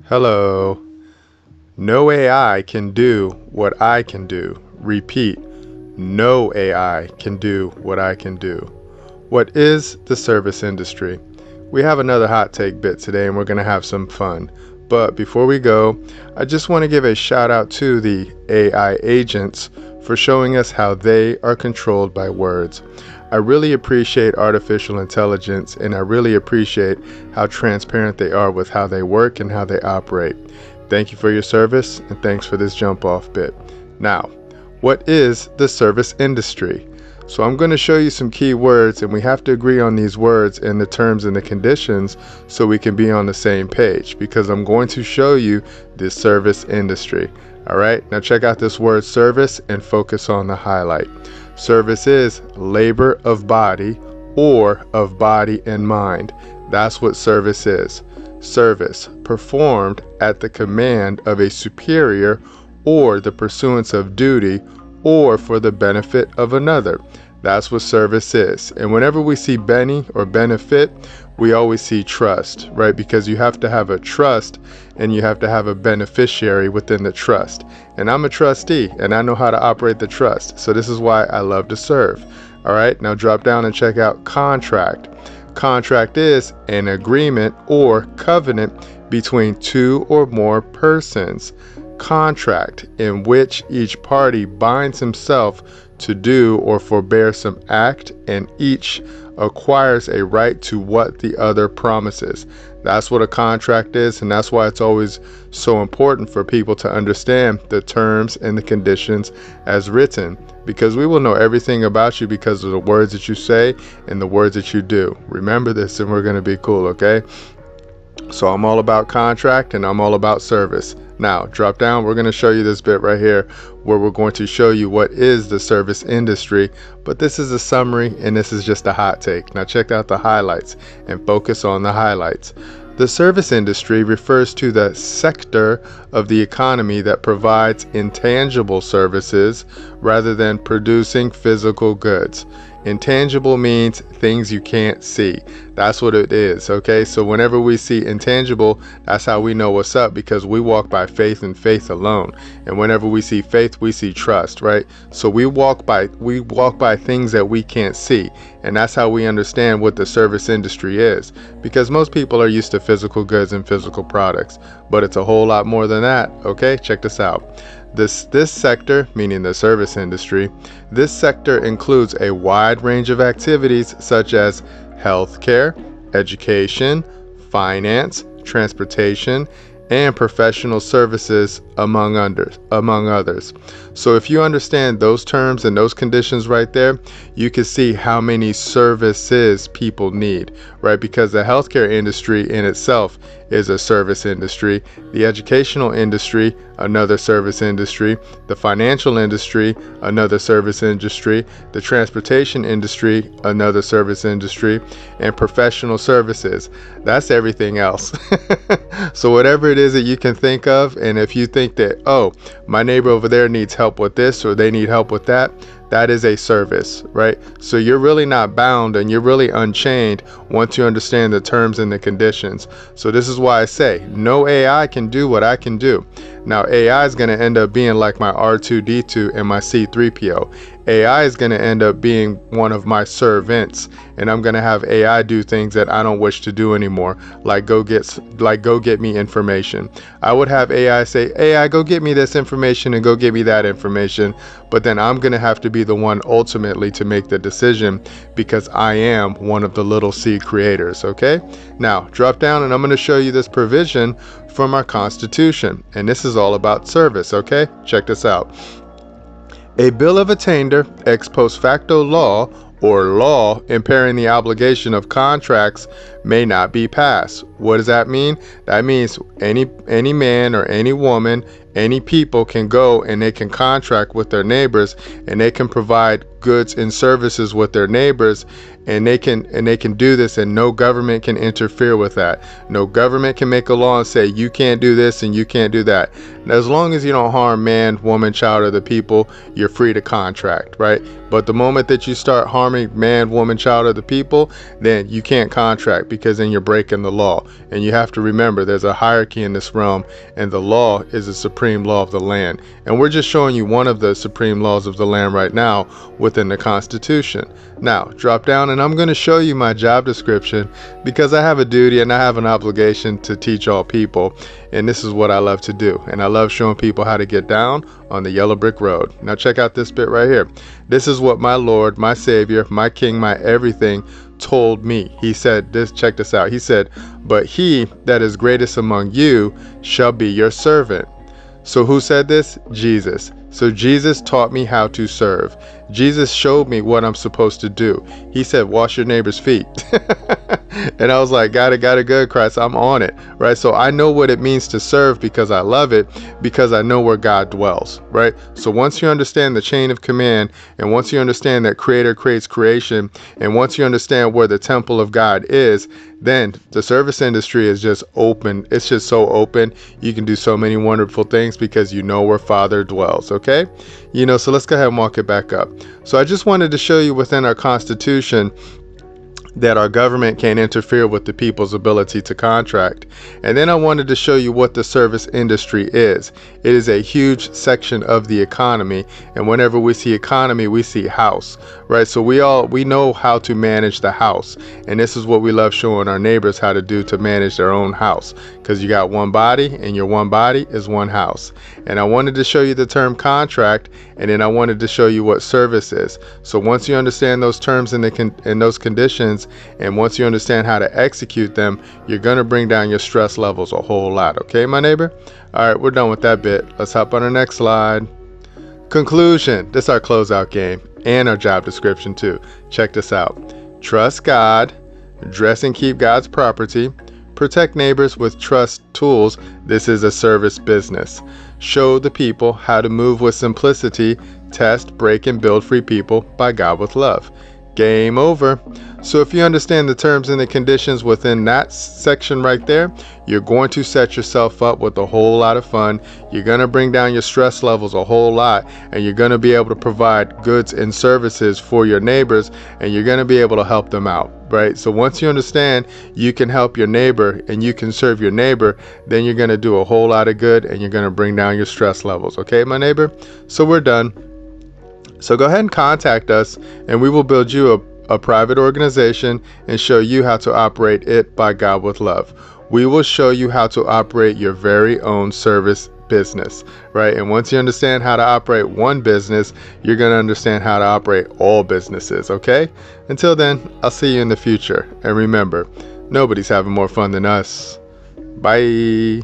Hello. No AI can do what I can do. Repeat. No AI can do what I can do. What is the service industry? We have another hot take bit today and we're going to have some fun. But before we go, I just want to give a shout out to the AI agents for showing us how they are controlled by words. I really appreciate artificial intelligence, and I really appreciate how transparent they are with how they work and how they operate. Thank you for your service, and thanks for this jump off bit. Now, what is the service industry? So I'm going to show you some key words, and we have to agree on these words and the terms and the conditions so we can be on the same page, because I'm going to show you the service industry. All right, now check out this word service and focus on the highlight. Service is labor of body or of body and mind. That's what service is. Service performed at the command of a superior or the pursuance of duty or for the benefit of another. That's what service is. And whenever we see Benny or benefit, we always see trust, right? Because you have to have a trust and you have to have a beneficiary within the trust. And I'm a trustee and I know how to operate the trust. So this is why I love to serve. All right, now drop down and check out contract. Contract is an agreement or covenant between two or more persons. Contract in which each party binds himself to do or forbear some act, and each acquires a right to what the other promises. That's what a contract is, and that's why it's always so important for people to understand the terms and the conditions as written, because we will know everything about you because of the words that you say and the words that you do. Remember this and we're going to be cool, okay? So I'm all about contract and I'm all about service. Now drop down, we're going to show you this bit right here where we're going to show you what is the service industry, but this is a summary and this is just a hot take. Now check out the highlights and focus on the highlights. The service industry refers to the sector of the economy that provides intangible services rather than producing physical goods. Intangible means things you can't see. That's what it is, okay? So whenever we see intangible, that's how we know what's up, because we walk by faith and faith alone. And whenever we see faith, we see trust, right? So we walk by things that we can't see. And that's how we understand what the service industry is, because most people are used to physical goods and physical products, but it's a whole lot more than that, okay? Check this out. This sector, meaning the service industry, this sector includes a wide range of activities such as healthcare, education, finance, transportation, and professional services, among others. So if you understand those terms and those conditions right there, you can see how many services people need, right? Because the healthcare industry in itself is a service industry, the educational industry, another service industry, the financial industry, another service industry, the transportation industry, another service industry, and professional services. That's everything else. So whatever it is that you can think of, and if you think that, oh, my neighbor over there needs help with this or they need help with that, that is a service, right? So you're really not bound and you're really unchained once you understand the terms and the conditions. So this is why I say no AI can do what I can do. Now AI is going to end up being like my R2-D2 and my C3PO. AI is going to end up being one of my servants, and I'm going to have AI do things that I don't wish to do anymore, like go get me information. I would have AI say, AI, go get me this information and go get me that information, but then I'm going to have to be the one ultimately to make the decision, because I am one of the little C creators, okay? Now drop down and I'm going to show you this provision from our Constitution, and this is all about service, okay? Check this out. A bill of attainder, ex post facto law, or law impairing the obligation of contracts may not be passed. What does that mean? That means any man or any woman, any people can go and they can contract with their neighbors, and they can provide goods and services with their neighbors, and they can do this, and no government can interfere with that. No government can make a law and say you can't do this and you can't do that. And as long as you don't harm man, woman, child, or the people, you're free to contract, right? But the moment that you start harming man, woman, child, or the people, then you can't contract, because then you're breaking the law. And you have to remember there's a hierarchy in this realm, and the law is the supreme law of the land. And we're just showing you one of the supreme laws of the land right now within the Constitution. Now, drop down and I'm going to show you my job description, because I have a duty and I have an obligation to teach all people. And this is what I love to do. And I love showing people how to get down on the yellow brick road. Now check out this bit right here. This is what my Lord, my Savior, my King, my everything told me. He said this, check this out. He said, but he that is greatest among you shall be your servant. So who said this? Jesus. So Jesus taught me how to serve. Jesus showed me what I'm supposed to do. He said, wash your neighbor's feet. And I was like, got it good, Christ. I'm on it, right? So I know what it means to serve because I love it, because I know where God dwells, right? So once you understand the chain of command, and once you understand that Creator creates creation, and once you understand where the temple of God is, then the service industry is just open. It's just so open. You can do so many wonderful things because you know where Father dwells, okay? So let's go ahead and walk it back up. So I just wanted to show you within our Constitution that our government can't interfere with the people's ability to contract. And then I wanted to show you what the service industry is. It is a huge section of the economy. And whenever we see economy, we see house, right? So we know how to manage the house. And this is what we love showing our neighbors how to do to manage their own house. Because you got one body, and your one body is one house. And I wanted to show you the term contract, and then I wanted to show you what service is. So once you understand those terms and those conditions, and once you understand how to execute them, you're going to bring down your stress levels a whole lot. Okay, my neighbor? All right, we're done with that bit. Let's hop on the next slide. Conclusion. This is our closeout game and our job description too. Check this out. Trust God, dress and keep God's property, protect neighbors with trust tools. This is a service business. Show the people how to move with simplicity, test, break, and build free people by God with love. Game over. So if you understand the terms and the conditions within that section right there, you're going to set yourself up with a whole lot of fun. You're going to bring down your stress levels a whole lot, and you're going to be able to provide goods and services for your neighbors, and you're going to be able to help them out, right? So once you understand you can help your neighbor and you can serve your neighbor, then you're going to do a whole lot of good, and you're going to bring down your stress levels. Okay, my neighbor? So we're done. So go ahead and contact us, and we will build you a private organization and show you how to operate it by God with love. We will show you how to operate your very own service business, right? And once you understand how to operate one business, you're going to understand how to operate all businesses, okay? Until then, I'll see you in the future. And remember, nobody's having more fun than us. Bye.